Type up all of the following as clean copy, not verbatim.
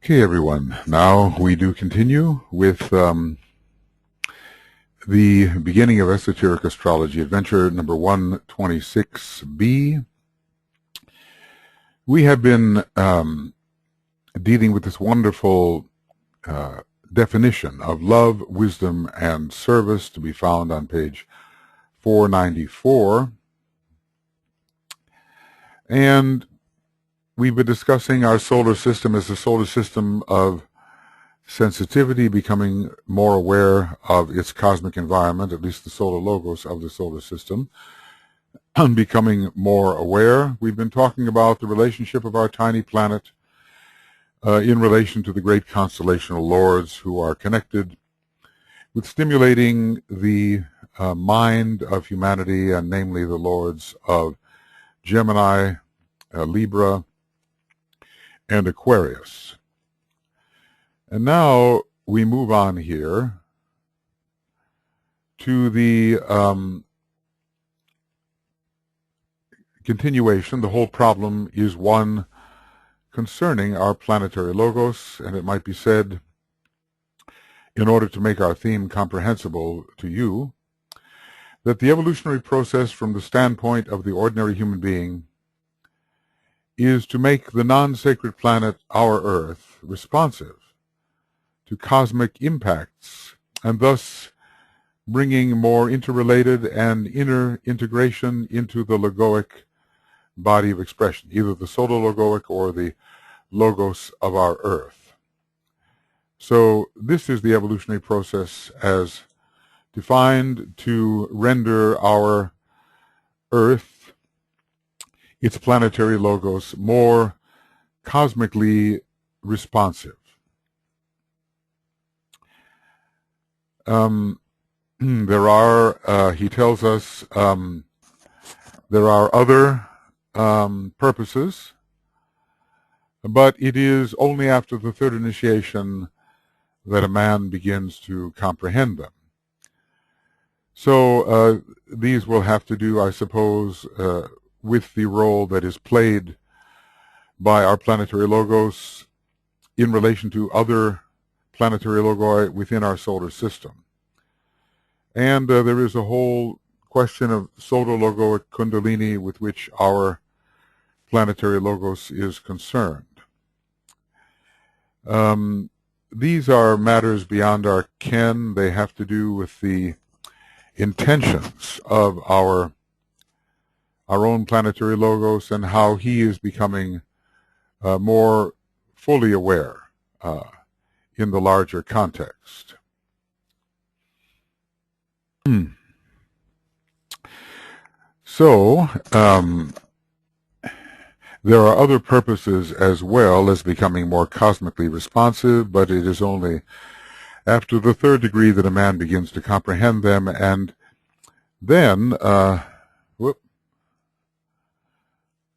Okay, everyone. Now we do continue with the beginning of Esoteric Astrology Adventure number 126B. We have been dealing with this wonderful definition of love, wisdom, and service to be found on page 494. And we've been discussing our solar system as a solar system of sensitivity, becoming more aware of its cosmic environment, at least the solar logos of the solar system, and becoming more aware. We've been talking about the relationship of our tiny planet in relation to the great constellational lords who are connected with stimulating the mind of humanity, and namely the lords of Gemini, Libra, and Aquarius. And now we move on here to the continuation. The whole problem is one concerning our planetary logos, and it might be said, in order to make our theme comprehensible to you, that the evolutionary process from the standpoint of the ordinary human being is to make the non-sacred planet, our Earth, responsive to cosmic impacts, and thus bringing more interrelated and inner integration into the logoic body of expression, either the solar logoic or the logos of our Earth. So this is the evolutionary process as defined to render our Earth, its planetary logos, more cosmically responsive. There are, he tells us, there are other purposes, but it is only after the third initiation that a man begins to comprehend them. So these will have to do, I suppose, with the role that is played by our planetary logos in relation to other planetary logoi within our solar system. And there is a whole question of solar logoic kundalini with which our planetary logos is concerned. These are matters beyond our ken. They have to do with the intentions of our own planetary logos and how he is becoming more fully aware in the larger context. So, there are other purposes as well as becoming more cosmically responsive, but it is only after the third degree that a man begins to comprehend them, and then,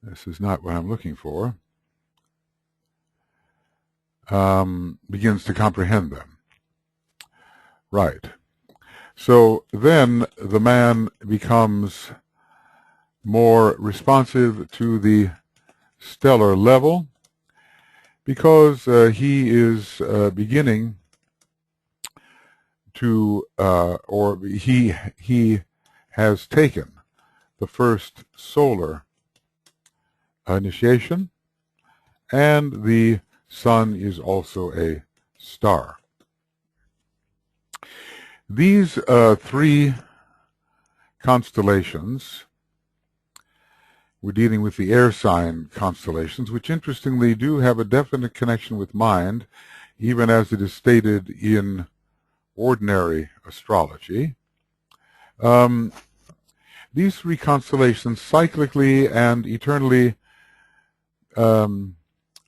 this is not what I'm looking for, begins to comprehend them. Right. So then the man becomes more responsive to the stellar level because he is beginning to, or he has taken the first solar initiation, and the sun is also a star. These three constellations, we're dealing with the air sign constellations, which interestingly do have a definite connection with mind, even as it is stated in ordinary astrology. These three constellations cyclically and eternally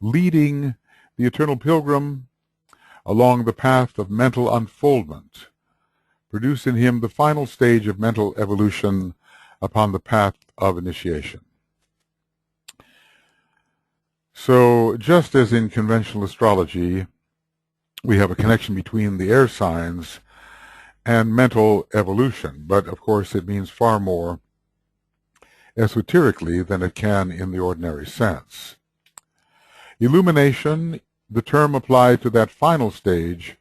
leading the eternal pilgrim along the path of mental unfoldment, produce in him the final stage of mental evolution upon the path of initiation. So just as in conventional astrology, we have a connection between the air signs and mental evolution, but of course it means far more esoterically than it can in the ordinary sense. Illumination the term applied to that final stage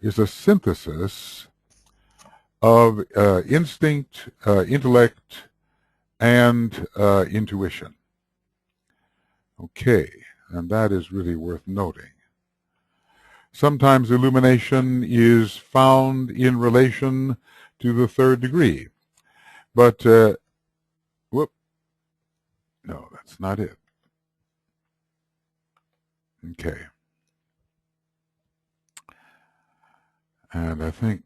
is a synthesis of instinct, intellect, and intuition. Okay, and that is really worth noting. Sometimes illumination is found in relation to the third degree, but, whoop, no, that's not it. Okay. And I think,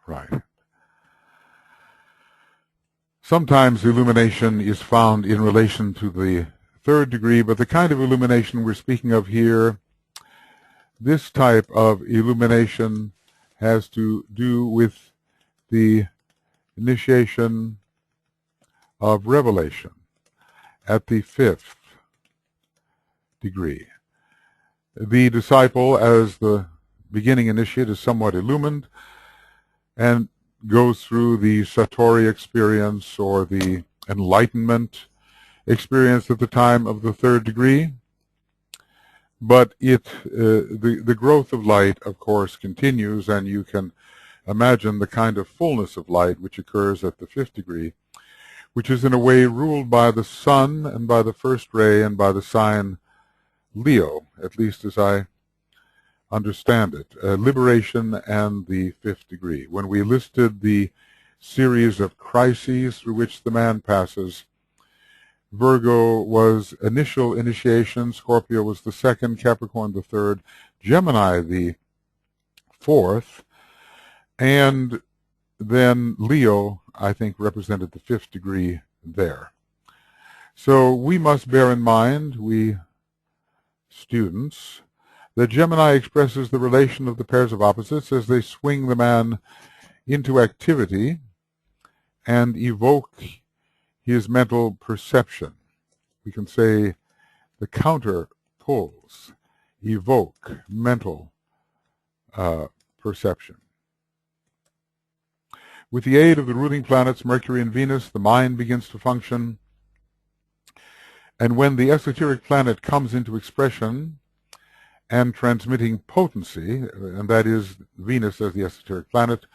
right. Sometimes illumination is found in relation to the third degree, but the kind of illumination we're speaking of here, this type of illumination has to do with the initiation of revelation at the fifth degree. The disciple, as the beginning initiate, is somewhat illumined and goes through the Satori experience or the enlightenment experience at the time of the third degree. But the growth of light, of course, continues, and you can imagine the kind of fullness of light which occurs at the fifth degree, which is in a way ruled by the sun and by the first ray and by the sign Leo, at least as I understand it. Liberation and the fifth degree. When we listed the series of crises through which the man passes, Virgo was initial initiation, Scorpio was the second, Capricorn the third, Gemini the fourth, and then Leo, I think, represented the fifth degree there. So we must bear in mind, we students, that Gemini expresses the relation of the pairs of opposites as they swing the man into activity and evoke his mental perception. We can say the counter poles evoke mental perception. With the aid of the ruling planets Mercury and Venus, the mind begins to function. And when the esoteric planet comes into expression and transmitting potency, and that is Venus as the esoteric planet,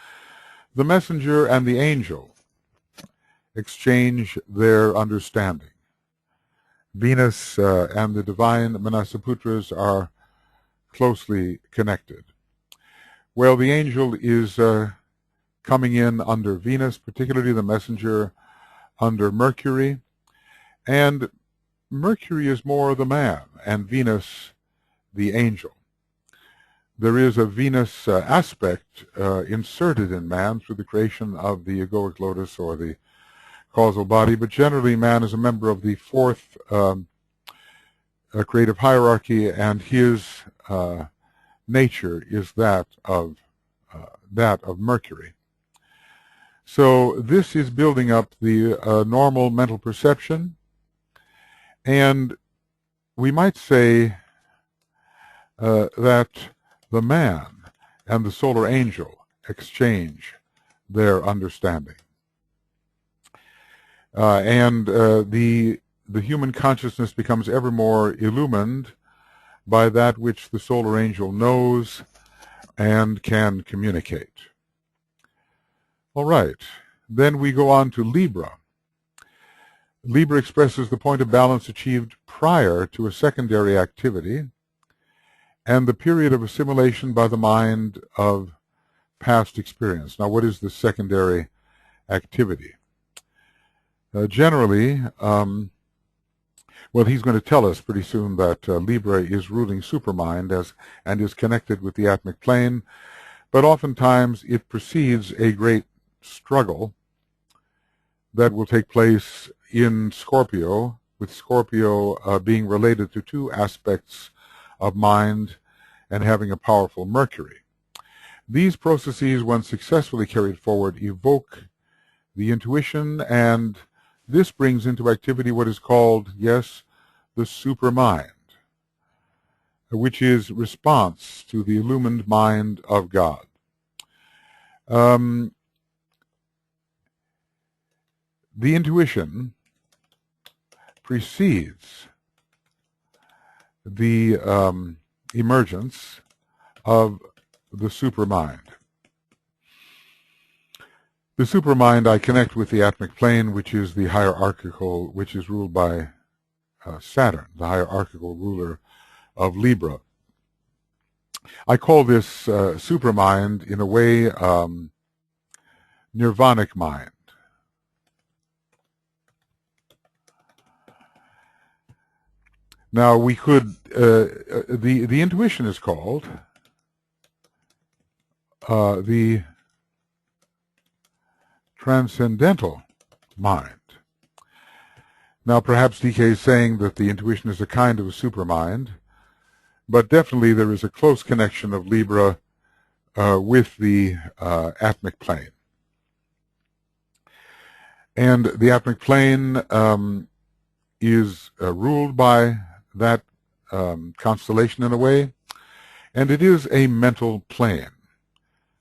the messenger and the angel exchange their understanding. Venus and the divine Manasaputras are closely connected. Well, the angel is coming in under Venus, particularly the messenger under Mercury, and Mercury is more the man, and Venus the angel. There is a Venus aspect inserted in man through the creation of the egoic lotus or the causal body, but generally man is a member of the fourth creative hierarchy, and his nature is that of Mercury. So this is building up the normal mental perception, and we might say that the man and the solar angel exchange their understanding. The human consciousness becomes ever more illumined by that which the solar angel knows and can communicate. All right, then we go on to Libra. Libra expresses the point of balance achieved prior to a secondary activity and the period of assimilation by the mind of past experience. Now, what is the secondary activity? Generally, well, he's going to tell us pretty soon that Libra is ruling supermind and is connected with the atmic plane, but oftentimes it precedes a great struggle that will take place in Scorpio, with Scorpio being related to two aspects of mind and having a powerful Mercury. These processes, when successfully carried forward, evoke the intuition, and this brings into activity what is called, yes, the supermind, which is response to the illumined mind of God. The intuition precedes the emergence of the supermind. The supermind I connect with the atmic plane, which is the hierarchical, which is ruled by Saturn, the hierarchical ruler of Libra. I call this supermind, in a way, nirvanic mind. Now we could, the intuition is called the transcendental mind. Now perhaps DK is saying that the intuition is a kind of a supermind, but definitely there is a close connection of Libra with the atmic plane. And the atmic plane is ruled by that constellation in a way, and it is a mental plane,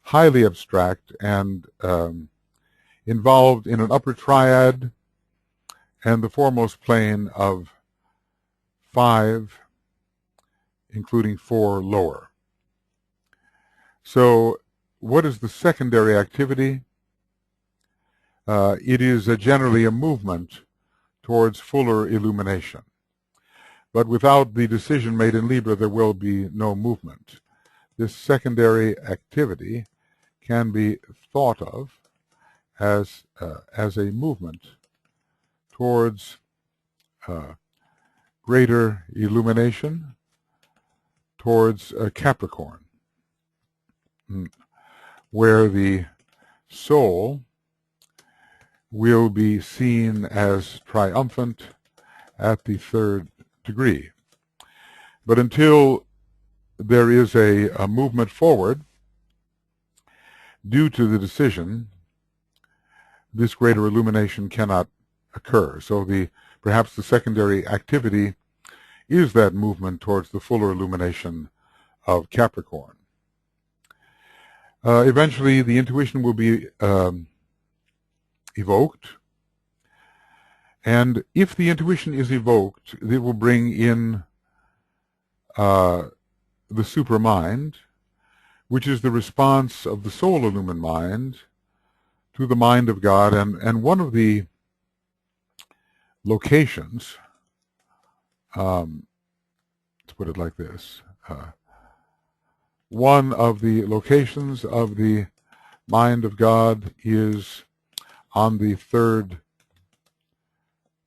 highly abstract and involved in an upper triad and the foremost plane of 5, including 4 lower. So what is the secondary activity? It is generally a movement towards fuller illumination. But without the decision made in Libra, there will be no movement. This secondary activity can be thought of as a movement towards greater illumination, towards Capricorn, where the soul will be seen as triumphant at the 3rd degree. But until there is a movement forward due to the decision, this greater illumination cannot occur. So perhaps the secondary activity is that movement towards the fuller illumination of Capricorn. Eventually the intuition will be evoked, and if the intuition is evoked, it will bring in the supermind, which is the response of the soul illumined mind to the mind of God. And one of the locations, let's put it like this, one of the locations of the mind of God is on the 3rd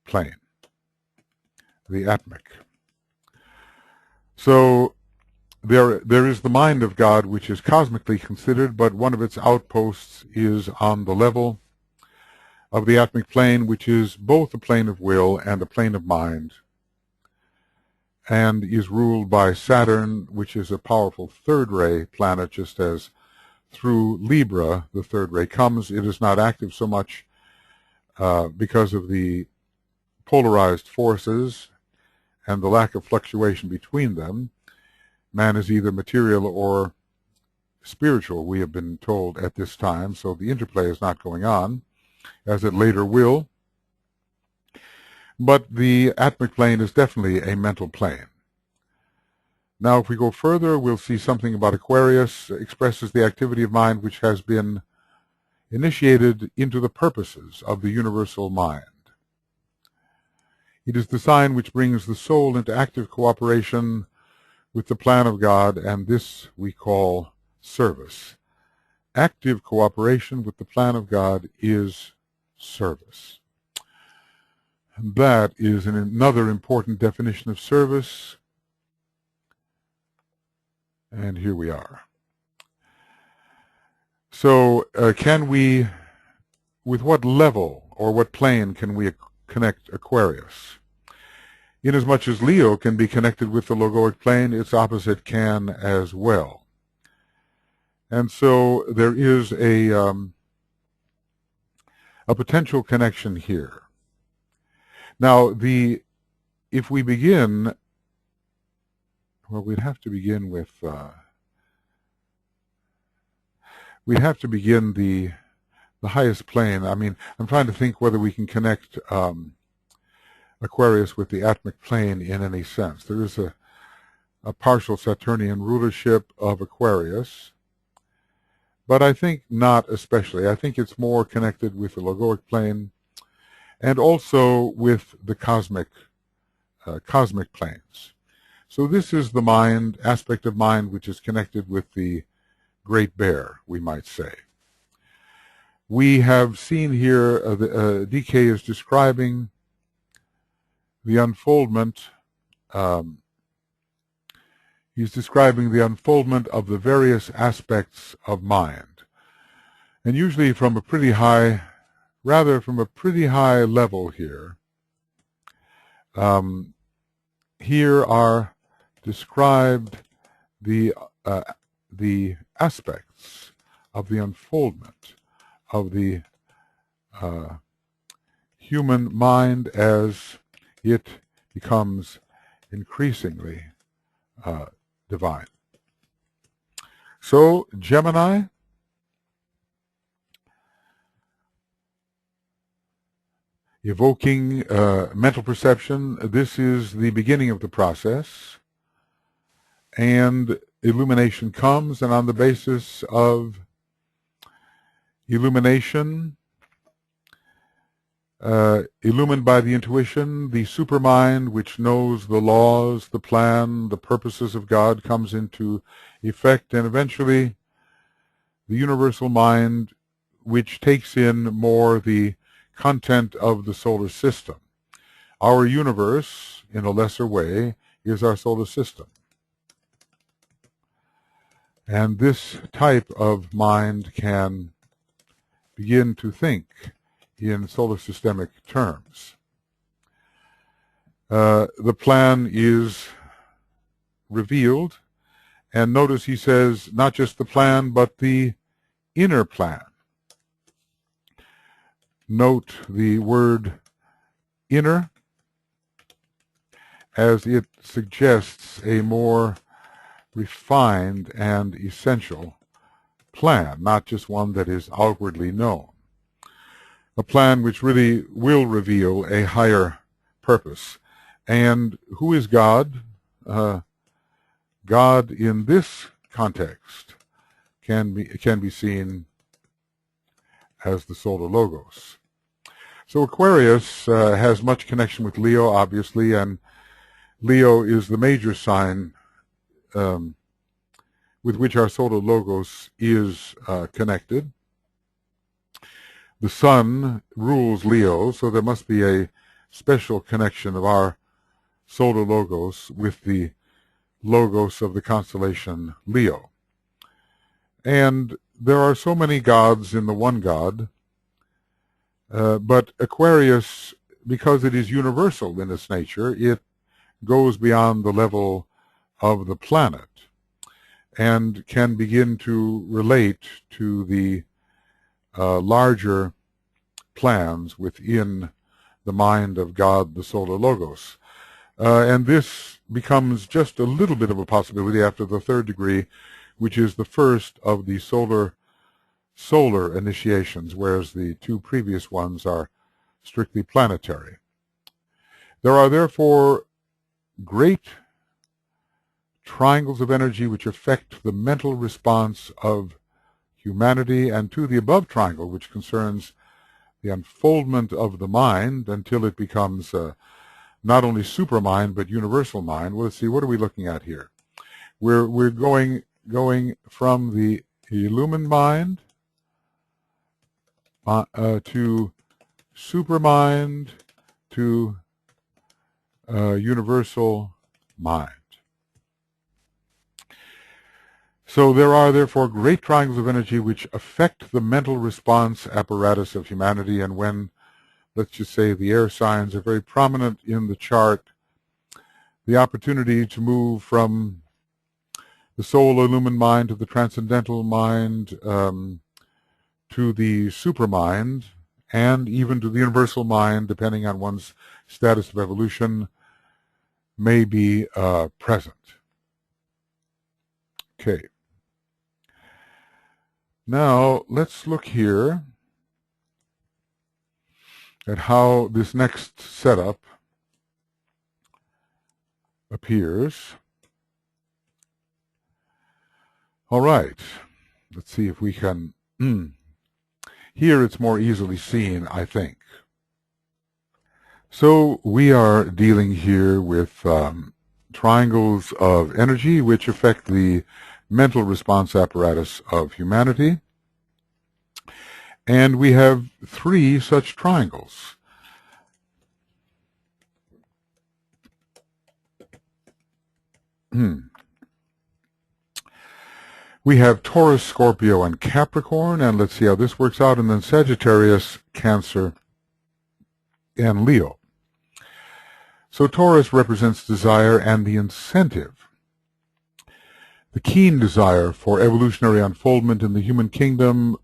plane, the atmic. So there is the mind of God, which is cosmically considered, but one of its outposts is on the level of the atmic plane, which is both a plane of will and a plane of mind, and is ruled by Saturn, which is a powerful 3rd ray planet, just as through Libra the 3rd ray comes. It is not active so much because of the polarized forces and the lack of fluctuation between them. Man is either material or spiritual, we have been told at this time, so the interplay is not going on, as it later will. But the atmic plane is definitely a mental plane. Now, if we go further, we'll see something about Aquarius expresses the activity of mind which has been initiated into the purposes of the universal mind. It is the sign which brings the soul into active cooperation with the plan of God, and this we call service. Active cooperation with the plan of God is service. And that is another important definition of service. And here we are. So can we, with what level or what plane can we connect Aquarius? Inasmuch as Leo can be connected with the logoic plane, its opposite can as well. And so there is a potential connection here. Now, if we begin, well, we'd have to begin with, we'd have to begin the highest plane. I mean, I'm trying to think whether we can connect Aquarius with the atmic plane in any sense. There is a a partial Saturnian rulership of Aquarius, but I think not especially. I think it's more connected with the logoic plane and also with the cosmic planes. So this is the mind, aspect of mind, which is connected with the Great Bear, we might say. We have seen here, DK is describing the unfoldment. He's describing the unfoldment of the various aspects of mind. And usually from a pretty high, from a pretty high level here. Here are described the aspects of the unfoldment of the human mind as it becomes increasingly divine. So, Gemini, evoking mental perception, this is the beginning of the process, and illumination comes, and on the basis of illumination, illumined by the intuition, the supermind, which knows the laws, the plan, the purposes of God, comes into effect, and eventually the universal mind, which takes in more the content of the solar system. Our universe, in a lesser way, is our solar system. And this type of mind can begin to think in solar systemic terms. The plan is revealed, and notice he says not just the plan, but the inner plan. Note the word inner, as it suggests a more refined and essential plan, not just one that is outwardly known. A plan which really will reveal a higher purpose. And who is God? God in this context can be seen as the solar logos. So Aquarius has much connection with Leo, obviously, and Leo is the major sign with which our solar logos is connected. The sun rules Leo, so there must be a special connection of our solar logos with the logos of the constellation Leo. And there are so many gods in the one God, but Aquarius, because it is universal in its nature, it goes beyond the level of the planet and can begin to relate to the larger plans within the mind of God, the solar logos. And this becomes just a little bit of a possibility after the third degree, which is the first of the solar initiations, whereas the two previous ones are strictly planetary. There are therefore great triangles of energy which affect the mental response of humanity, and to the above triangle, which concerns the unfoldment of the mind until it becomes not only supermind but universal mind. Well, let's see, what are we looking at here? We're going from the illumined mind to supermind to universal mind. So there are therefore great triangles of energy which affect the mental response apparatus of humanity, and when, let's just say, the air signs are very prominent in the chart, the opportunity to move from the soul illumined mind to the transcendental mind, to the supermind, and even to the universal mind, depending on one's status of evolution, may be present. Okay. Now, let's look here at how this next setup appears. All right. Let's see if we can... Here it's more easily seen, I think. So we are dealing here with triangles of energy which affect the mental response apparatus of humanity. And we have 3 such triangles. We have Taurus, Scorpio, and Capricorn, and let's see how this works out, and then Sagittarius, Cancer, and Leo. So Taurus represents desire and the incentive, the keen desire for evolutionary unfoldment in the human kingdom,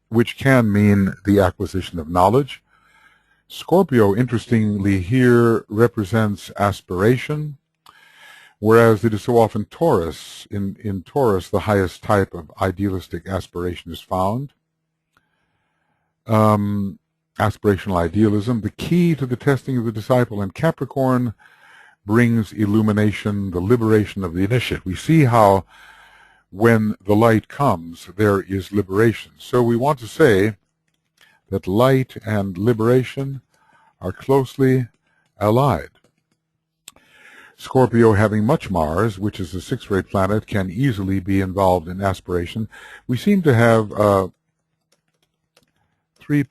which can mean the acquisition of knowledge. Scorpio, interestingly, here represents aspiration, whereas it is so often Taurus. In Taurus, the highest type of idealistic aspiration is found. Aspirational idealism. The key to the testing of the disciple in Capricorn brings illumination, the liberation of the initiate. We see how when the light comes, there is liberation. So we want to say that light and liberation are closely allied. Scorpio, having much Mars, which is a 6th-rate planet, can easily be involved in aspiration. We seem to have 3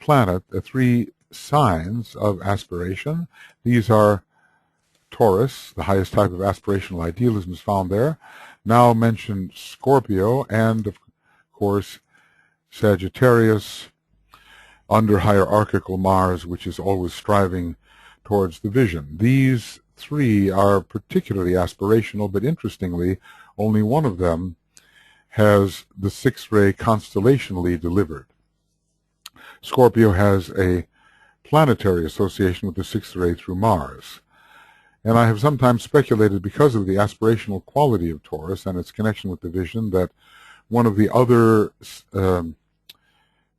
signs of aspiration. These are Taurus, the highest type of aspirational idealism is found there. Now mentioned Scorpio, and of course Sagittarius, under hierarchical Mars, which is always striving towards the vision. These 3 are particularly aspirational, but interestingly, only one of them has the 6th-ray constellationally delivered. Scorpio has a planetary association with the 6th ray through Mars. And I have sometimes speculated, because of the aspirational quality of Taurus and its connection with the vision, that one of the other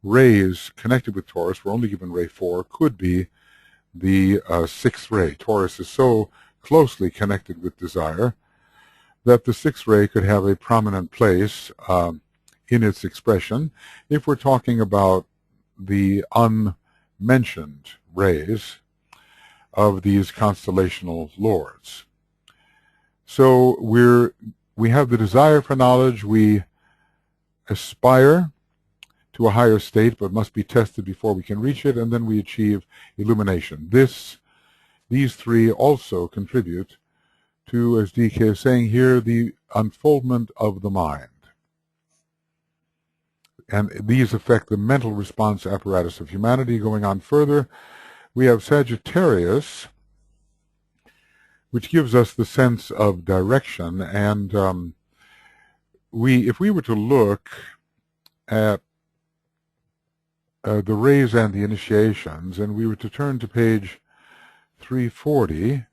rays connected with Taurus, we're only given ray 4, could be the 6th ray. Taurus is so closely connected with desire that the 6th ray could have a prominent place in its expression if we're talking about the unmentioned rays of these constellational lords. So we have the desire for knowledge, we aspire to a higher state but must be tested before we can reach it, and then we achieve illumination. These 3 also contribute to, as DK is saying here, the unfoldment of the mind. And these affect the mental response apparatus of humanity. Going on further, we have Sagittarius, which gives us the sense of direction. And if we were to look at the rays and the initiations, and we were to turn to page 340,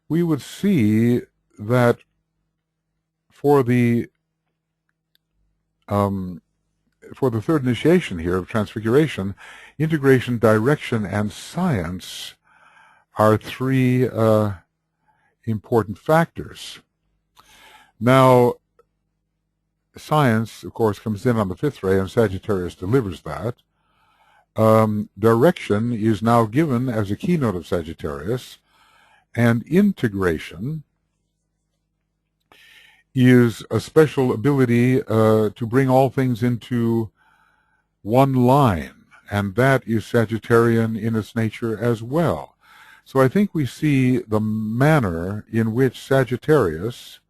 we would see that for the 3rd initiation here of transfiguration, integration, direction, and science are 3 important factors. Now, science, of course, comes in on the 5th ray, and Sagittarius delivers that. Direction is now given as a keynote of Sagittarius, and integration is a special ability to bring all things into one line, and that is Sagittarian in its nature as well. So I think we see the manner in which Sagittarius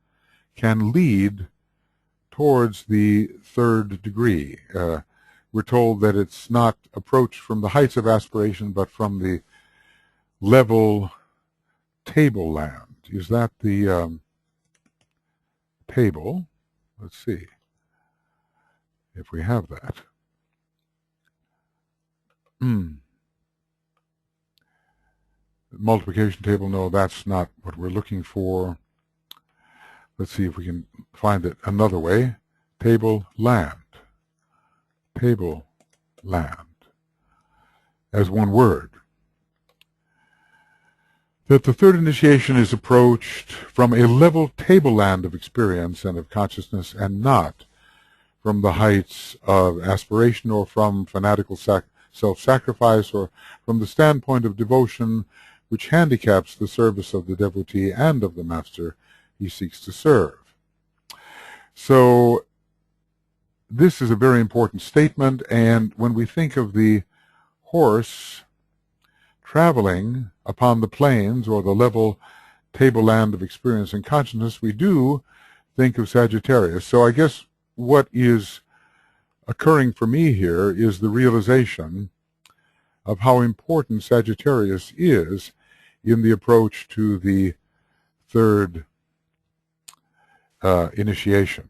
can lead towards the 3rd degree. We're told that it's not approached from the heights of aspiration, but from the level tableland. Is that the table? Let's see if we have that. Multiplication table, no, that's not what we're looking for. Let's see if we can find it another way. Table land. Table land. As one word. that the third initiation is approached from a level tableland of experience and of consciousness, and not from the heights of aspiration or from fanatical self-sacrifice or from the standpoint of devotion which handicaps the service of the devotee and of the master he seeks to serve. So this is a very important statement, and when we think of the horse traveling upon the plains or the level tableland of experience and consciousness, we do think of Sagittarius. So I guess what is occurring for me here is the realization of how important Sagittarius is in the approach to the third initiation.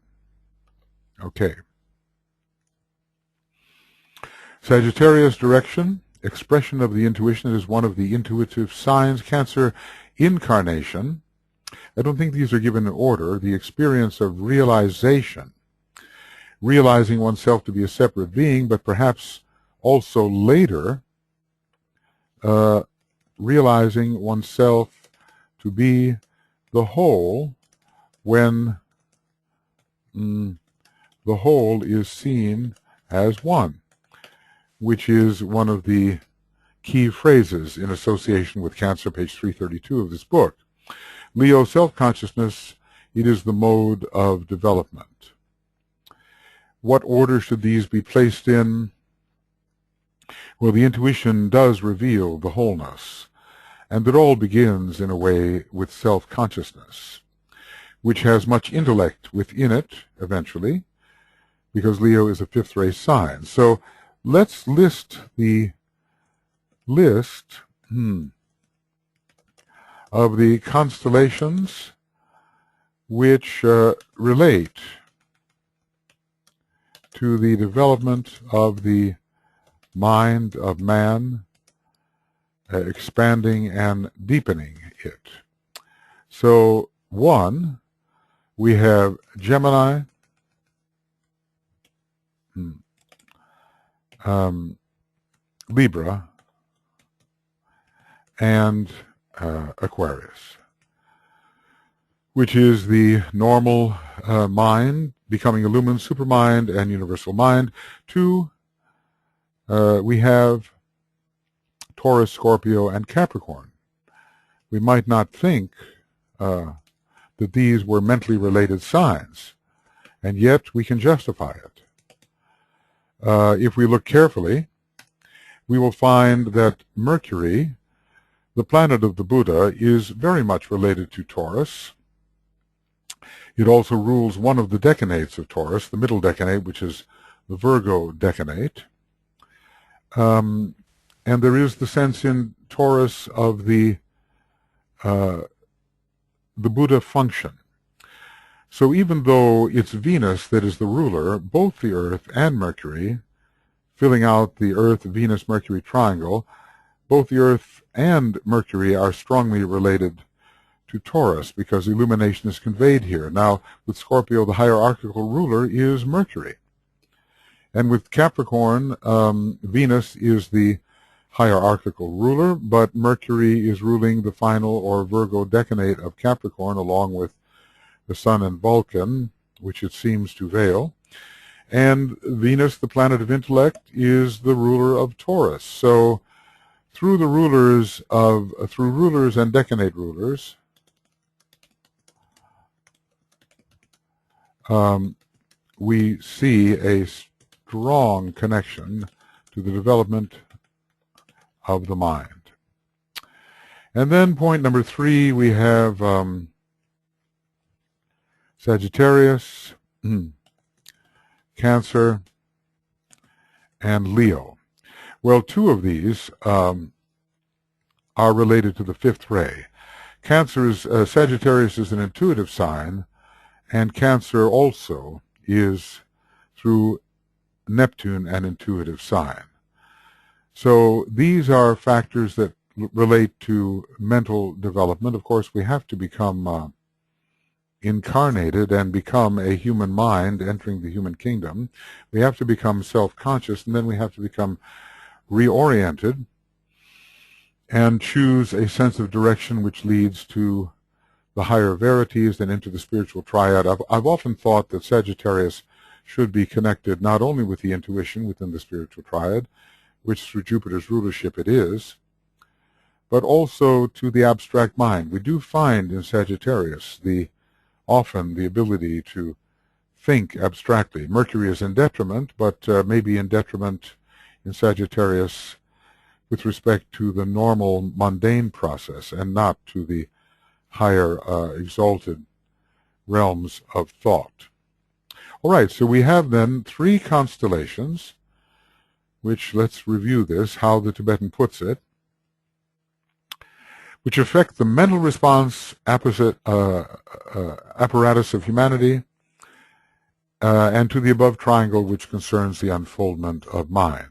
Okay. Sagittarius direction, expression of the intuition is one of the intuitive signs. Cancer, incarnation. I don't think these are given in order. The experience of realization, realizing oneself to be a separate being, but perhaps also later realizing oneself to be the whole when the whole is seen as one, which is one of the key phrases in association with Cancer, page 332 of this book. Leo, self-consciousness, it is the mode of development. What order should these be placed in? Well, the intuition does reveal the wholeness, and it all begins in a way with self-consciousness, which has much intellect within it eventually, because Leo is a fifth-ray sign. So let's list the list of the constellations which relate to the development of the mind of man, expanding and deepening it. So, 1, we have Gemini, Libra, and Aquarius, which is the normal mind, becoming illumined, supermind, and universal mind. 2, we have Taurus, Scorpio, and Capricorn. We might not think that these were mentally related signs, and yet we can justify it. If we look carefully, we will find that Mercury, the planet of the Buddha, is very much related to Taurus. It also rules one of the decanates of Taurus, the middle decanate, which is the Virgo decanate. And there is the sense in Taurus of the Buddha function. So even though it's Venus that is the ruler, both the Earth and Mercury, filling out the Earth-Venus-Mercury triangle, both the Earth and Mercury are strongly related to Taurus because illumination is conveyed here. Now, with Scorpio, the hierarchical ruler is Mercury. And with Capricorn, Venus is the hierarchical ruler, but Mercury is ruling the final or Virgo decanate of Capricorn, along with the Sun and Vulcan, which it seems to veil. And Venus, the planet of intellect, is the ruler of Taurus. So through rulers and decanate rulers, we see a strong connection to the development of the mind. And then point number 3, we have Sagittarius, Cancer, and Leo. Well, 2 of these are related to the fifth ray. Sagittarius is an intuitive sign, and Cancer also is, through Neptune, an intuitive sign. So these are factors that relate to mental development. Of course, we have to become incarnated and become a human mind entering the human kingdom. We have to become self-conscious, and then we have to become reoriented and choose a sense of direction which leads to the higher verities and into the spiritual triad. I've often thought that Sagittarius should be connected not only with the intuition within the spiritual triad, which through Jupiter's rulership it is, but also to the abstract mind. We do find in Sagittarius often the ability to think abstractly. Mercury is in detriment, but maybe in detriment in Sagittarius with respect to the normal mundane process and not to the higher exalted realms of thought. All right, so we have then 3 constellations, which, let's review this, how the Tibetan puts it, which affect the mental response apparatus of humanity, and to the above triangle, which concerns the unfoldment of mind.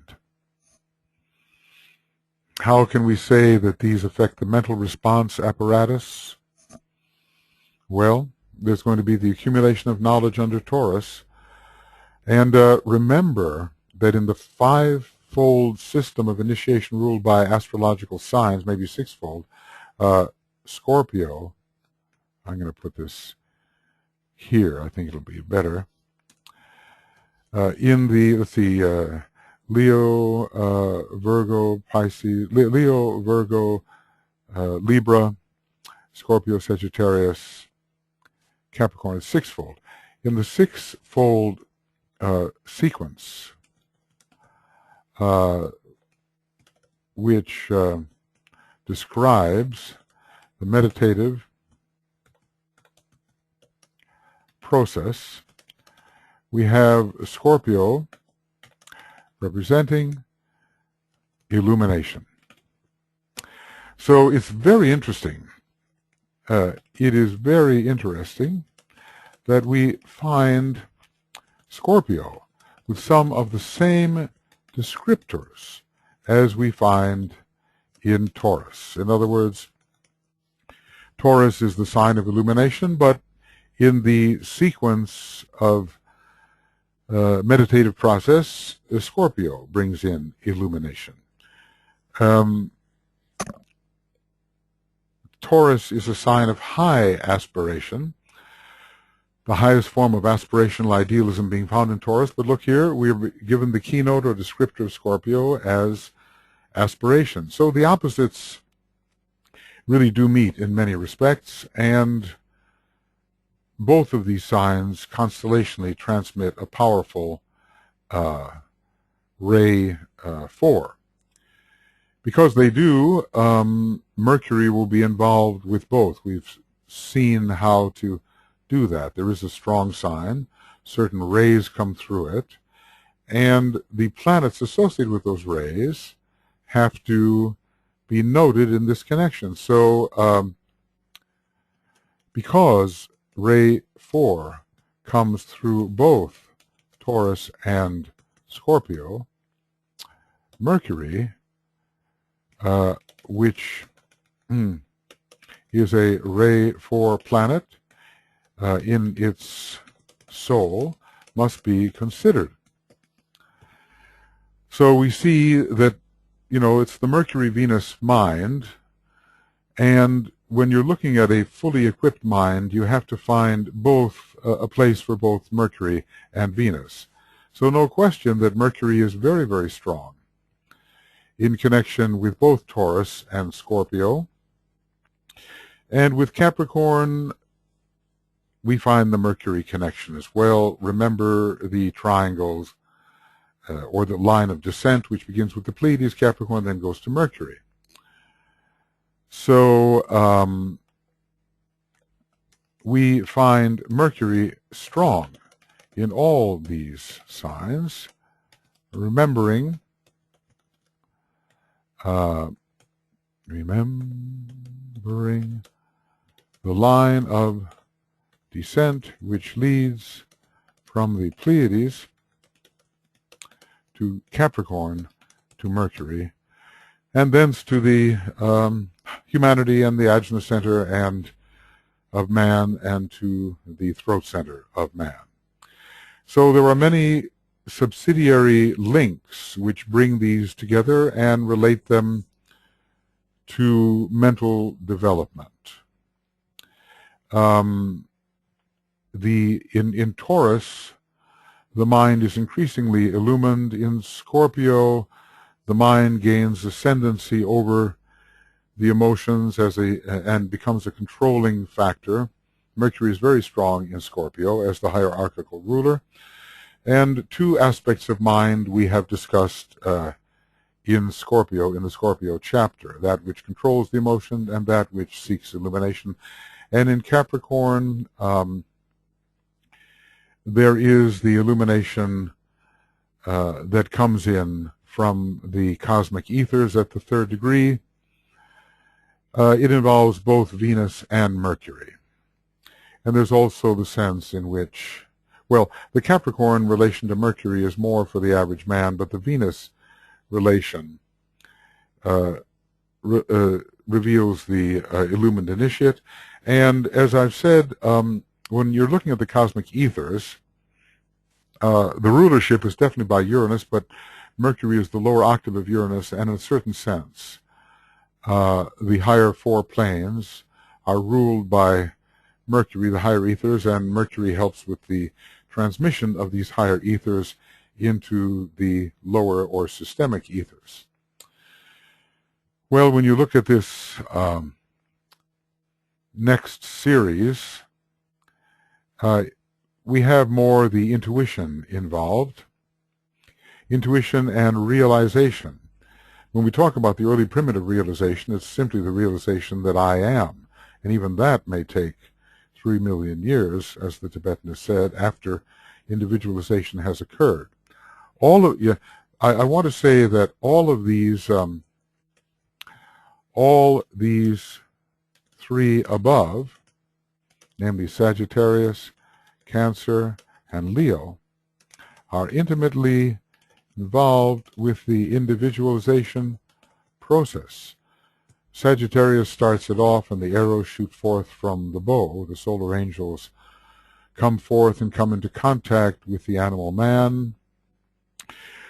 How can we say that these affect the mental response apparatus? Well, there's going to be the accumulation of knowledge under Taurus. And remember that in the 5-fold system of initiation ruled by astrological signs, maybe 6-fold, Scorpio, I'm going to put this here, I think it'll be better, in the, let's see, Leo, Virgo, Pisces, Leo, Virgo, Libra, Scorpio, Sagittarius, Capricorn is 6-fold. In the 6-fold sequence, which describes the meditative process, we have Scorpio representing illumination. So it's very interesting. It is very interesting that we find Scorpio with some of the same descriptors as we find in Taurus. In other words, Taurus is the sign of illumination, but in the sequence of meditative process, Scorpio brings in illumination. Taurus is a sign of high aspiration, the highest form of aspirational idealism being found in Taurus. But look here, we are given the keynote or descriptor of Scorpio as aspiration. So the opposites really do meet in many respects, and both of these signs constellationally transmit a powerful ray 4. Because they do, Mercury will be involved with both. We've seen how to do that. There is a strong sign, certain rays come through it, and the planets associated with those rays have to be noted in this connection. So because ray 4 comes through both Taurus and Scorpio, Mercury, which is a ray 4 planet in its soul, must be considered. So we see that, it's the Mercury-Venus mind, and when you're looking at a fully equipped mind, you have to find both a place for both Mercury and Venus. So no question that Mercury is very, very strong in connection with both Taurus and Scorpio. And with Capricorn, we find the Mercury connection as well. Remember the triangles or the line of descent, which begins with the Pleiades, Capricorn, then goes to Mercury. So we find Mercury strong in all these signs, remembering the line of descent which leads from the Pleiades to Capricorn to Mercury, and thence to the humanity and the ajna center and of man, and to the throat center of man. So there are many subsidiary links which bring these together and relate them to mental development. In Taurus, the mind is increasingly illumined. In Scorpio, the mind gains ascendancy over the emotions and becomes a controlling factor. Mercury is very strong in Scorpio as the hierarchical ruler. And two aspects of mind we have discussed in Scorpio, in the Scorpio chapter, that which controls the emotion and that which seeks illumination. And in Capricorn, there is the illumination that comes in from the cosmic ethers at the third degree. It involves both Venus and Mercury. And there's also the sense in which, well, the Capricorn relation to Mercury is more for the average man, but the Venus relation reveals the illumined initiate. And as I've said, when you're looking at the cosmic ethers, the rulership is definitely by Uranus, but Mercury is the lower octave of Uranus, and in a certain sense, the higher four planes are ruled by Mercury, the higher ethers, and Mercury helps with the transmission of these higher ethers into the lower or systemic ethers. Well, when you look at this next series, we have more the intuition involved, intuition and realization. When we talk about the early primitive realization, it's simply the realization that I am, and even that may take 3 million years, as the Tibetan has said, after individualization has occurred. I want to say that all these three above, namely Sagittarius, Cancer, and Leo, are intimately involved with the individualization process. Sagittarius starts it off, and the arrows shoot forth from the bow. The solar angels come forth and come into contact with the animal man.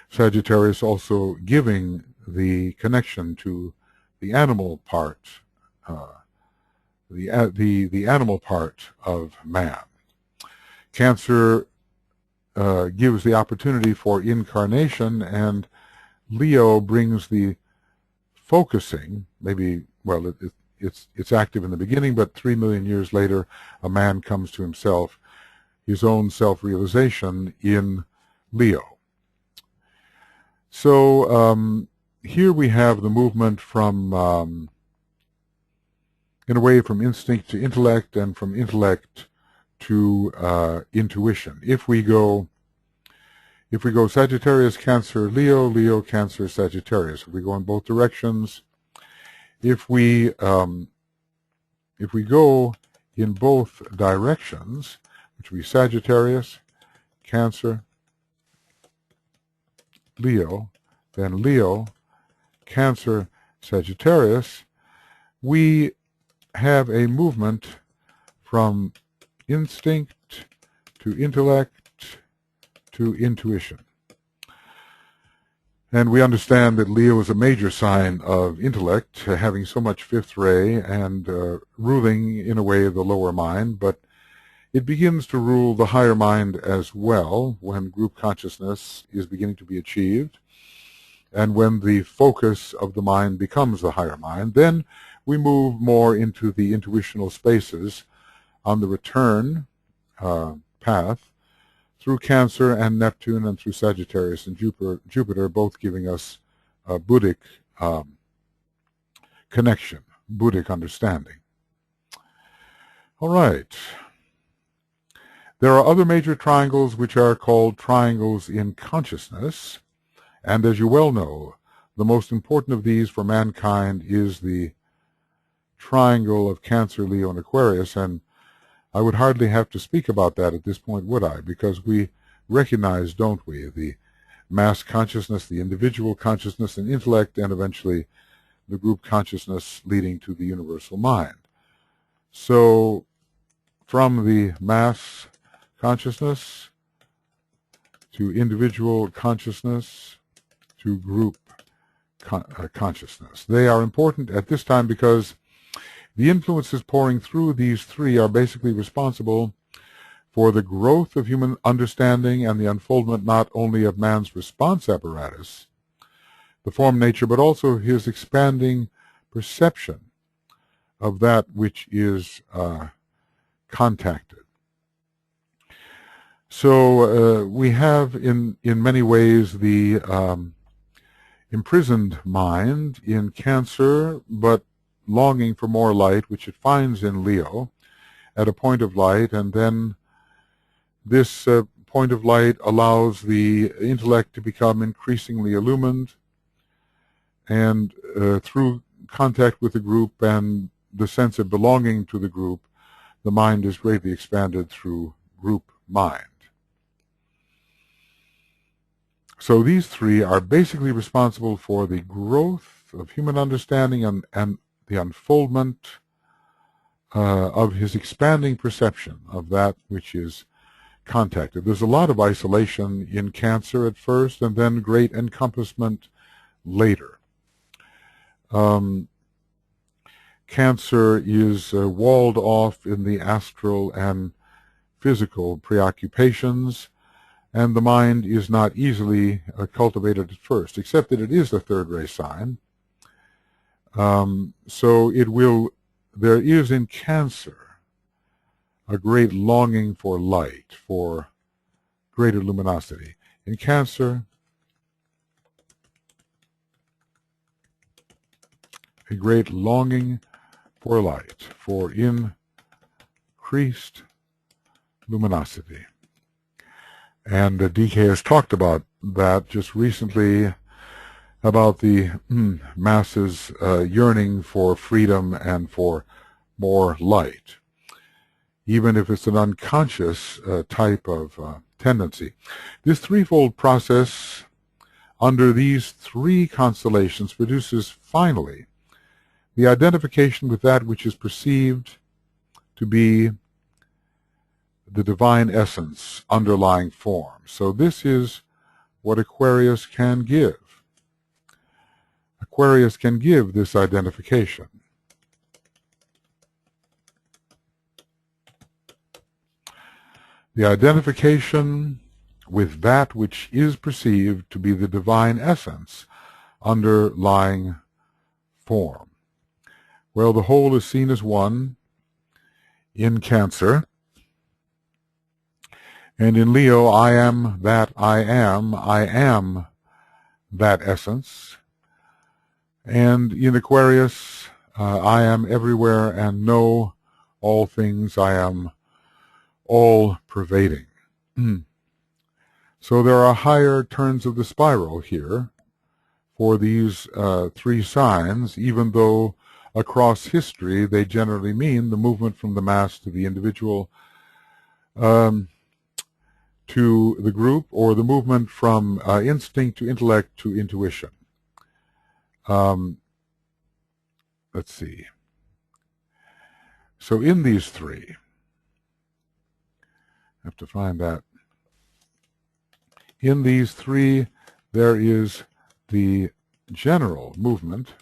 Sagittarius also giving the connection to the animal part, the animal part of man. Cancer gives the opportunity for incarnation, and Leo brings the focusing. Maybe, well, it's active in the beginning, but 3 million years later, a man comes to himself, his own self-realization in Leo. So here we have the movement from, in a way, from instinct to intellect, and from intellect to intuition. If we go Sagittarius, Cancer, Leo, Leo, Cancer, Sagittarius, if we go in both directions, if we go in both directions, which would be Sagittarius, Cancer, Leo, then Leo, Cancer, Sagittarius, we have a movement from instinct to intellect to intuition. And we understand that Leo is a major sign of intellect, having so much fifth ray and ruling, in a way, the lower mind, but it begins to rule the higher mind as well when group consciousness is beginning to be achieved, and when the focus of the mind becomes the higher mind. Then we move more into the intuitional spaces on the return path through Cancer and Neptune, and through Sagittarius and Jupiter, both giving us a Buddhic connection, Buddhic understanding. All right. There are other major triangles which are called triangles in consciousness, and as you well know, the most important of these for mankind is the triangle of Cancer, Leo, and Aquarius, and I would hardly have to speak about that at this point, would I? Because we recognize, don't we, the mass consciousness, the individual consciousness and intellect, and eventually the group consciousness leading to the universal mind. So from the mass consciousness to individual consciousness to group consciousness. They are important at this time because the influences pouring through these three are basically responsible for the growth of human understanding and the unfoldment not only of man's response apparatus, the form nature, but also his expanding perception of that which is contacted. So we have in many ways the imprisoned mind in Cancer, but longing for more light, which it finds in Leo at a point of light, and then this point of light allows the intellect to become increasingly illumined, and through contact with the group and the sense of belonging to the group, the mind is greatly expanded through group mind. So these three are basically responsible for the growth of human understanding and the unfoldment of his expanding perception of that which is contacted. There's a lot of isolation in Cancer at first, and then great encompassment later. Cancer is walled off in the astral and physical preoccupations, and the mind is not easily cultivated at first, except that it is a third-ray sign. So there is in Cancer a great longing for light, for greater luminosity. In Cancer, a great longing for light, for increased luminosity. And DK has talked about that just recently, about the masses yearning for freedom and for more light, even if it's an unconscious type of tendency. This threefold process under these three constellations produces finally the identification with that which is perceived to be the divine essence underlying form. So this is what Aquarius can give. Aquarius can give this identification. The identification with that which is perceived to be the divine essence underlying form. Well, the whole is seen as one in Cancer. And in Leo, I am that I am that essence. And in Aquarius, I am everywhere and know all things, I am all pervading. So there are higher turns of the spiral here for these three signs, even though across history they generally mean the movement from the mass to the individual, to the group, or the movement from instinct to intellect to intuition. Let's see. So in these three, I have to find that. In these three, there is the general movement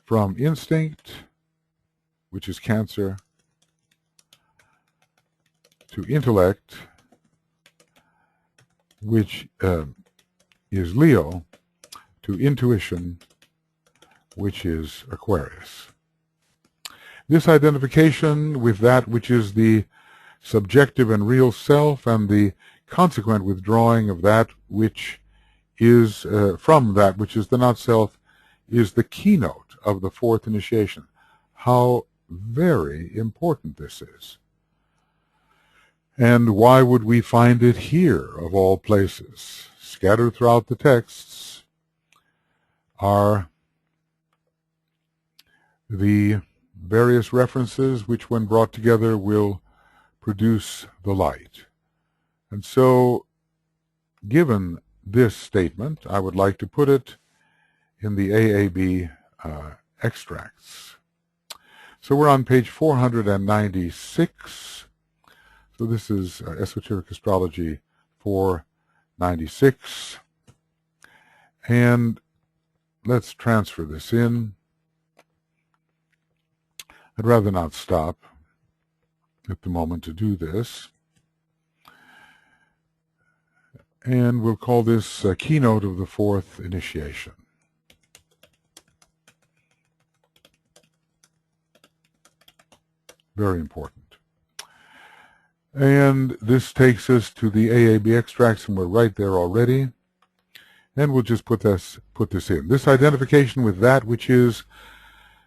from instinct, which is Cancer, to intellect, which is Leo, to intuition, which is Aquarius. This identification with that which is the subjective and real self, and the consequent withdrawing of that which is from that which is the not self, is the keynote of the fourth initiation. How very important this is. And why would we find it here, of all places? Scattered throughout the texts are the various references which, when brought together, will produce the light. And so, given this statement, I would like to put it in the AAB extracts. So we're on page 496. So this is Esoteric Astrology 496. And let's transfer this in. I'd rather not stop at the moment to do this. And we'll call this a keynote of the fourth initiation. Very important. And this takes us to the AAB extracts, and we're right there already. And we'll just put this in. This identification with that which is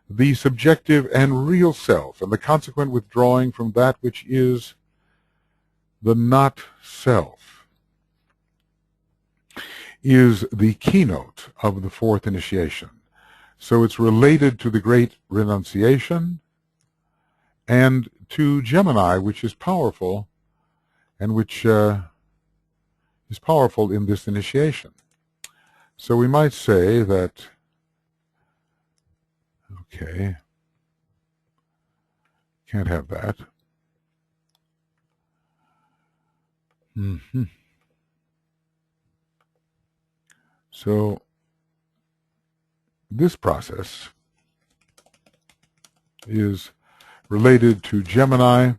the subjective and real self, and the consequent withdrawing from that which is the not self, is the keynote of the fourth initiation. So it's related to the great renunciation and to Gemini, which is powerful, and which is powerful in this initiation. So we might say that, okay, can't have that. So this process is related to Gemini,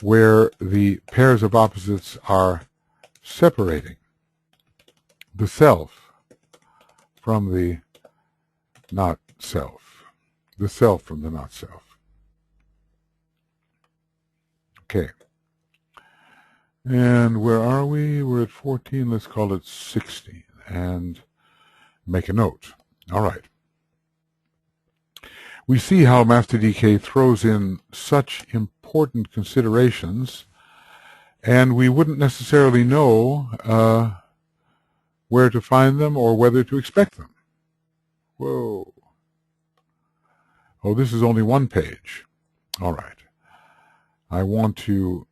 where the pairs of opposites are separating the self from the not self, the self from the not self. Okay. And where are we? We're at 14. Let's call it 16 and make a note. All right. We see how Master DK throws in such important considerations, and we wouldn't necessarily know where to find them or whether to expect them. Whoa. Oh, this is only one page. All right. I want to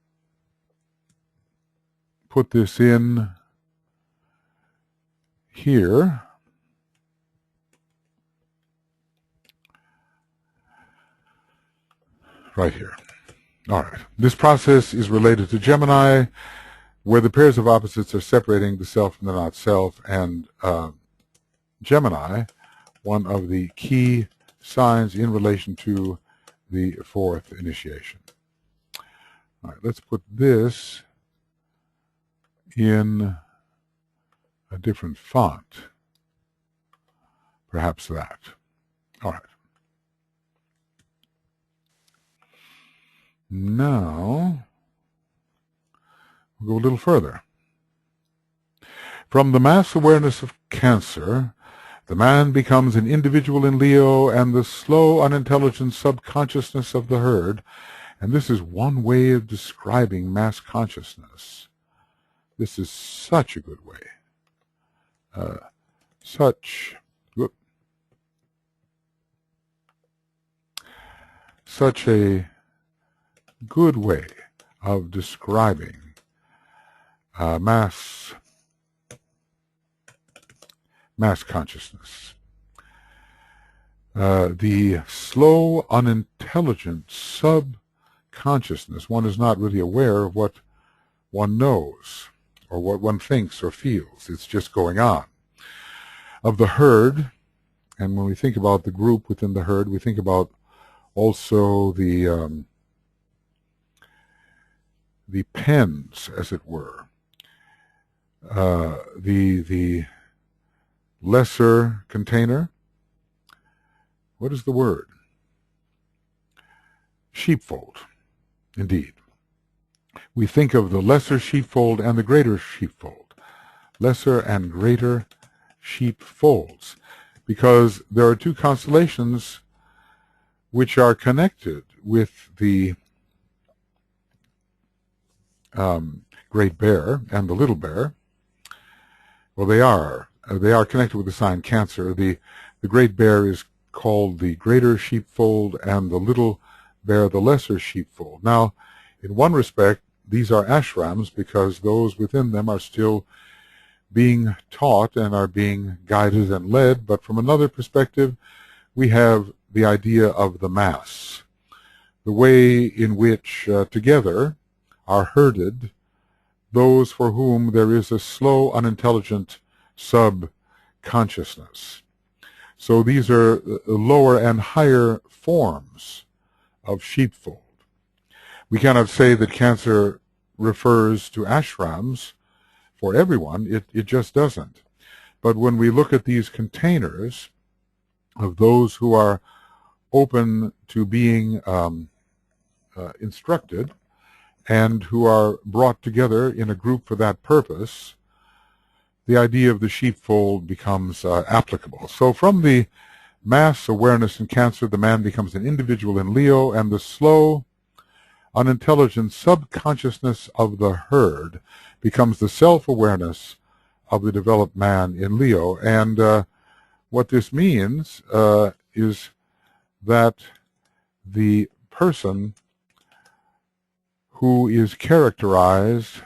put this in here. Right here. All right. This process is related to Gemini, where the pairs of opposites are separating the self from the not self, and Gemini, one of the key signs in relation to the fourth initiation. All right, let's put this in a different font. Perhaps that. All right. Now, we'll go a little further. From the mass awareness of Cancer, the man becomes an individual in Leo and the slow, unintelligent subconsciousness of the herd. And this is one way of describing mass consciousness. This is such a good way. Such a good way of describing mass consciousness. The slow, unintelligent subconsciousness, one is not really aware of what one knows or what one thinks or feels. It's just going on. Of the herd, and when we think about the group within the herd, we think about also the pens, as it were, the lesser container. What is the word? Sheepfold, indeed. We think of the lesser sheepfold and the greater sheepfold. Lesser and greater sheepfolds, because there are two constellations which are connected with the Great Bear and the Little Bear. Well, they are connected with the sign Cancer. The Great Bear is called the greater sheepfold and the Little Bear the lesser sheepfold. Now, in one respect, these are ashrams because those within them are still being taught and are being guided and led, but from another perspective, we have the idea of the mass, the way in which together are herded those for whom there is a slow, unintelligent subconsciousness consciousness. So these are lower and higher forms of sheepfold. We cannot say that Cancer refers to ashrams for everyone. It just doesn't. But when we look at these containers of those who are open to being instructed and who are brought together in a group for that purpose, the idea of the sheepfold becomes applicable. So from the mass awareness in Cancer, the man becomes an individual in Leo, and the slow, unintelligent subconsciousness of the herd becomes the self-awareness of the developed man in Leo. And what this means is that the person who is characterized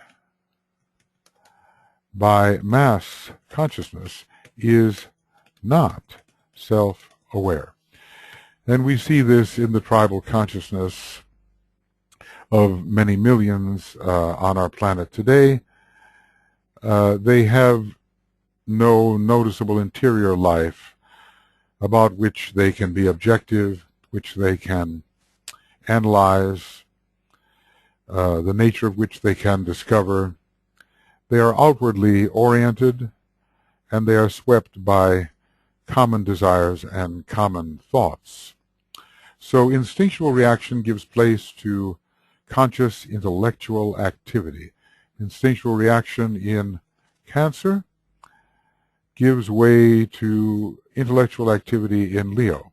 by mass consciousness is not self-aware. And we see this in the tribal consciousness of many millions on our planet today. They have no noticeable interior life about which they can be objective, which they can analyze, the nature of which they can discover. They are outwardly oriented, and they are swept by common desires and common thoughts. So instinctual reaction gives place to conscious intellectual activity. Instinctual reaction in Cancer gives way to intellectual activity in Leo.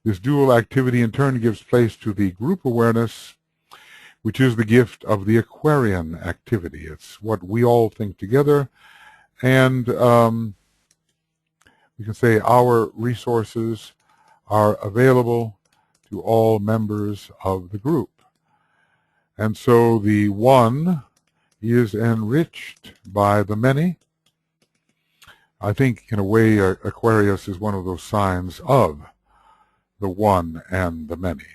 This dual activity in turn gives place to the group awareness, which is the gift of the Aquarian activity. It's what we all think together, and we can say our resources are available to all members of the group. And so the one is enriched by the many. I think, in a way, Aquarius is one of those signs of the one and the many.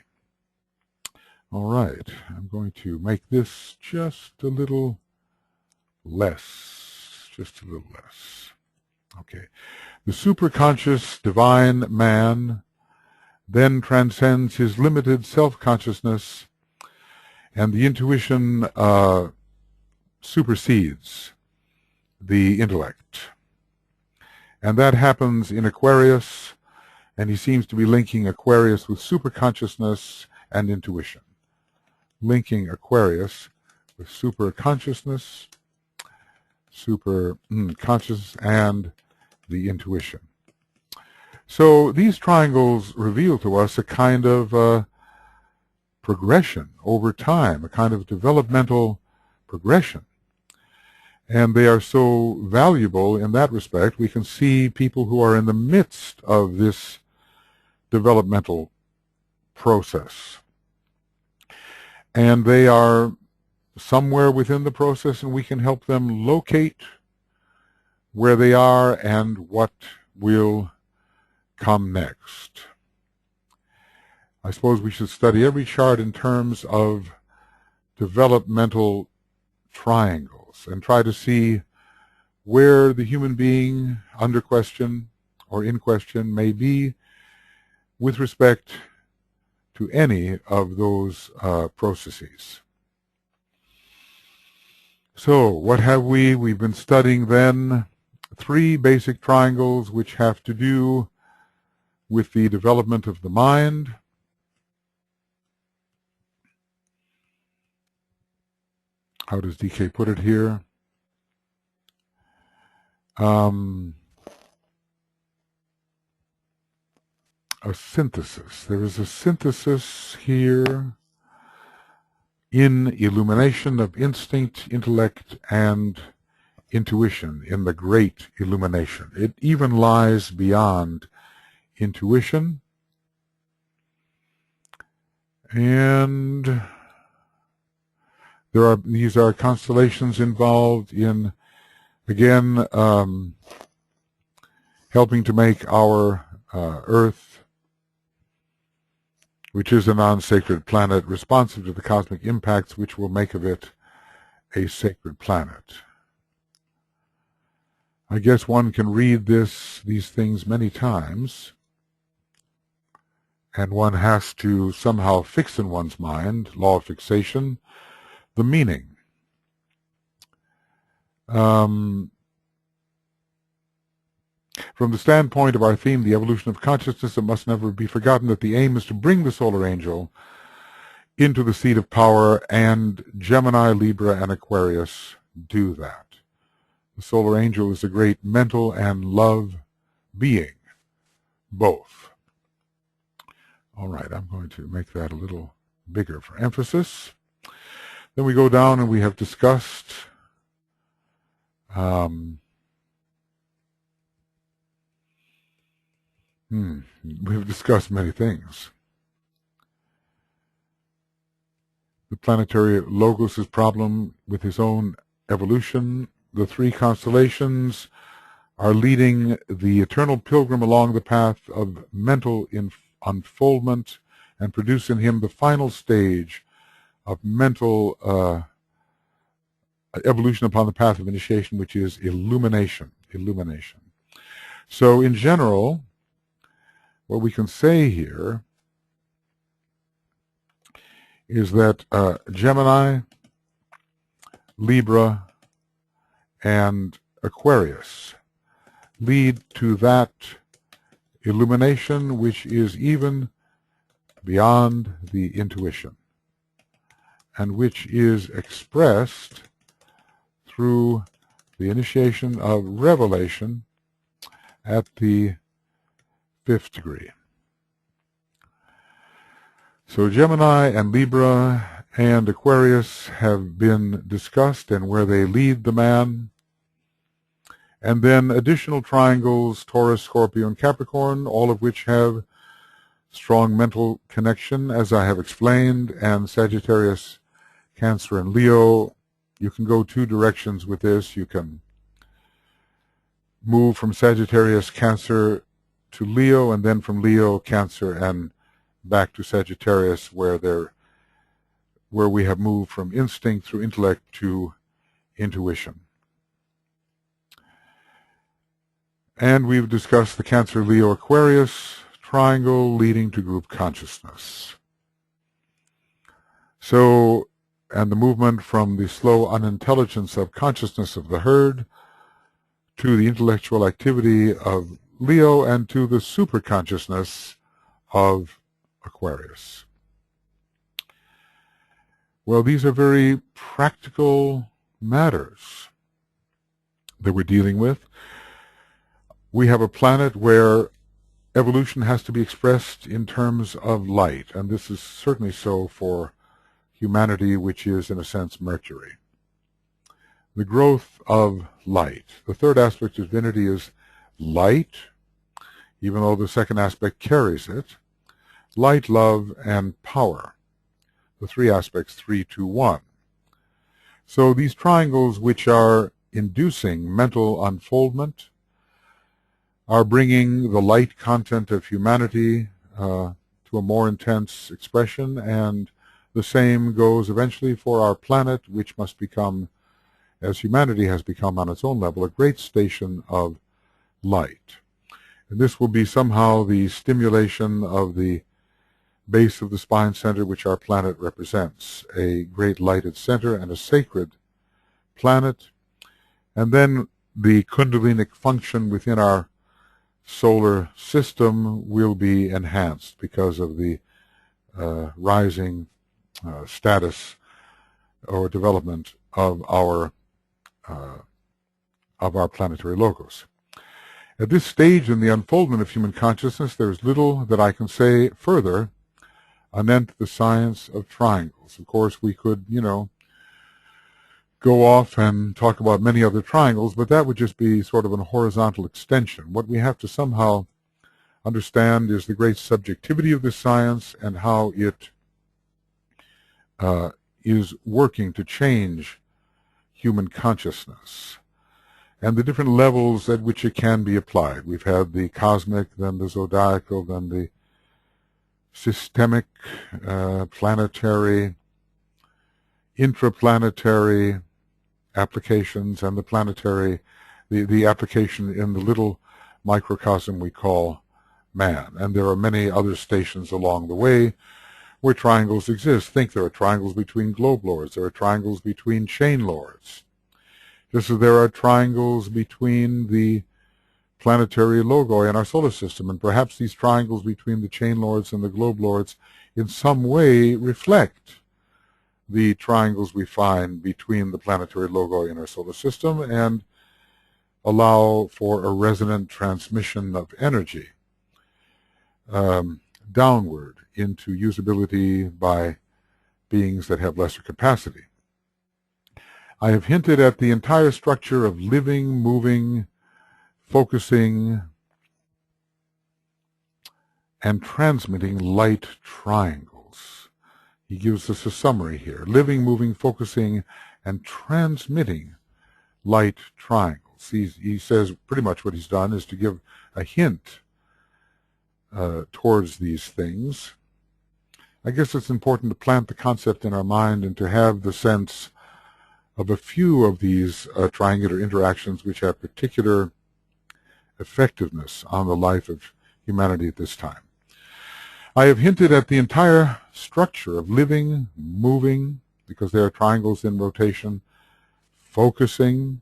All right, I'm going to make this just a little less. Okay. The superconscious divine man then transcends his limited self-consciousness, and the intuition supersedes the intellect. And that happens in Aquarius, and he seems to be linking Aquarius with superconsciousness and intuition. Linking Aquarius with superconsciousness, conscious, and the intuition. So these triangles reveal to us a kind of progression over time, a kind of developmental progression. And they are so valuable in that respect. We can see people who are in the midst of this developmental process. And they are somewhere within the process, and we can help them locate where they are and what will come next. I suppose we should study every chart in terms of developmental triangles and try to see where the human being under question or in question may be with respect to any of those processes. So what have we? We've been studying then 3 basic triangles which have to do with the development of the mind, how does DK put it here? A synthesis. There is a synthesis here in illumination of instinct, intellect, and intuition in the great illumination. It even lies beyond intuition, and these are constellations involved in, again, helping to make our Earth, which is a non-sacred planet, responsive to the cosmic impacts which will make of it a sacred planet. I guess one can read these things many times, and one has to somehow fix in one's mind, law of fixation, the meaning. From the standpoint of our theme, the evolution of consciousness, it must never be forgotten that the aim is to bring the solar angel into the seat of power, and Gemini, Libra, and Aquarius do that. The solar angel is a great mental and love being, both. All right, I'm going to make that a little bigger for emphasis. Then we go down and we have discussed we've discussed many things. The planetary Logos' problem with his own evolution. The three constellations are leading the eternal pilgrim along the path of mental unfoldment and produce in him the final stage of mental evolution upon the path of initiation, which is illumination. So in general, what we can say here is that Gemini, Libra, and Aquarius lead to that illumination which is even beyond the intuition, and which is expressed through the initiation of revelation at the 5th degree. So Gemini and Libra and Aquarius have been discussed and where they lead the man. And then additional triangles, Taurus, Scorpio, and Capricorn, all of which have strong mental connection, as I have explained, and Sagittarius, Cancer, and Leo. You can go two directions with this. You can move from Sagittarius, Cancer to Leo, and then from Leo, Cancer, and back to Sagittarius, where we have moved from instinct through intellect to intuition. And we've discussed the Cancer-Leo-Aquarius triangle leading to group consciousness. So, and the movement from the slow unintelligence of consciousness of the herd to the intellectual activity of Leo and to the superconsciousness of Aquarius. Well, these are very practical matters that we're dealing with. We have a planet where evolution has to be expressed in terms of light, and this is certainly so for humanity, which is, in a sense, Mercury. The growth of light. The third aspect of divinity is light, even though the second aspect carries it. Light, love, and power. The three aspects, 3, 2, 1. So these triangles, which are inducing mental unfoldment, are bringing the light content of humanity to a more intense expression, and the same goes eventually for our planet, which must become, as humanity has become on its own level, a great station of light. And this will be somehow the stimulation of the base of the spine center, which our planet represents, a great lighted center and a sacred planet. And then the kundalinic function within our solar system will be enhanced because of the rising status or development of our planetary logos. At this stage in the unfoldment of human consciousness, there is little that I can say further anent the science of triangles. Of course, we could, go off and talk about many other triangles, but that would just be sort of a horizontal extension. What we have to somehow understand is the great subjectivity of this science and how it is working to change human consciousness and the different levels at which it can be applied. We've had the cosmic, then the zodiacal, then the systemic, planetary, intraplanetary applications, and the planetary, the application in the little microcosm we call man. And there are many other stations along the way where triangles exist. Think there are triangles between globe lords. There are triangles between chain lords. Just as there are triangles between the planetary logoi in our solar system, and perhaps these triangles between the chain lords and the globe lords in some way reflect the triangles we find between the planetary logoi in our solar system and allow for a resonant transmission of energy downward into usability by beings that have lesser capacity. I have hinted at the entire structure of living, moving, focusing, and transmitting light triangles. He gives us a summary here. Living, moving, focusing, and transmitting light triangles. He says pretty much what he's done is to give a hint towards these things. I guess it's important to plant the concept in our mind and to have the sense of a few of these triangular interactions which have particular effectiveness on the life of humanity at this time. I have hinted at the entire structure of living, moving, because there are triangles in rotation, focusing,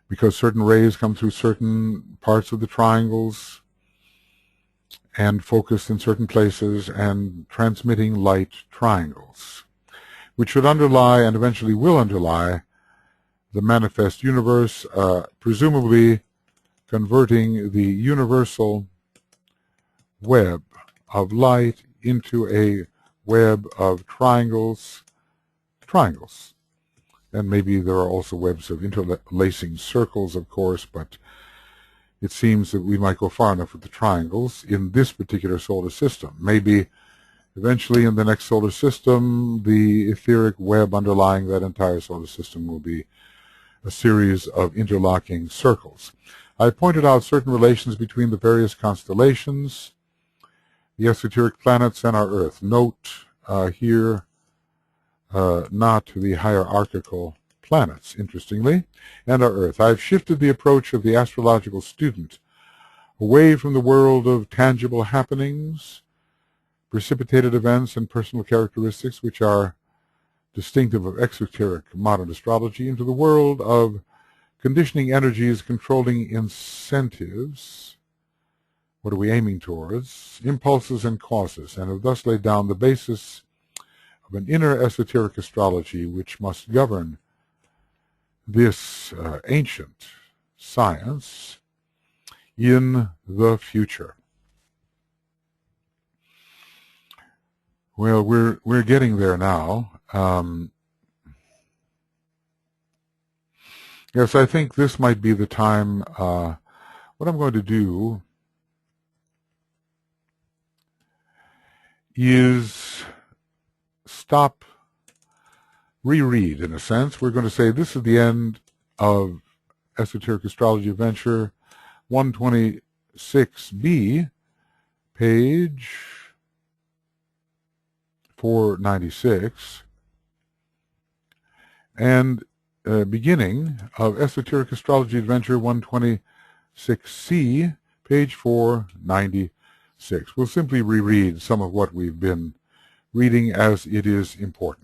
because certain rays come through certain parts of the triangles and focus in certain places, and transmitting light triangles, which should underlie and eventually will underlie the manifest universe, presumably converting the universal web of light into a web of triangles. And maybe there are also webs of interlacing circles, of course, but it seems that we might go far enough with the triangles in this particular solar system. Maybe eventually in the next solar system, the etheric web underlying that entire solar system will be a series of interlocking circles. I pointed out certain relations between the various constellations, the esoteric planets, and our Earth. Note here not the hierarchical planets, interestingly, and our Earth. I've shifted the approach of the astrological student away from the world of tangible happenings, precipitated events, and personal characteristics which are distinctive of exoteric modern astrology, into the world of conditioning energies, controlling incentives. What are we aiming towards? Impulses and causes, and have thus laid down the basis of an inner esoteric astrology which must govern this ancient science in the future. Well, we're getting there now. Yes, I think this might be the time. What I'm going to do is stop, reread, in a sense. We're going to say this is the end of Esoteric Astrology Adventure 126B, page 496, and beginning of Esoteric Astrology Adventure 126C, page 496. We'll simply reread some of what we've been reading as it is important.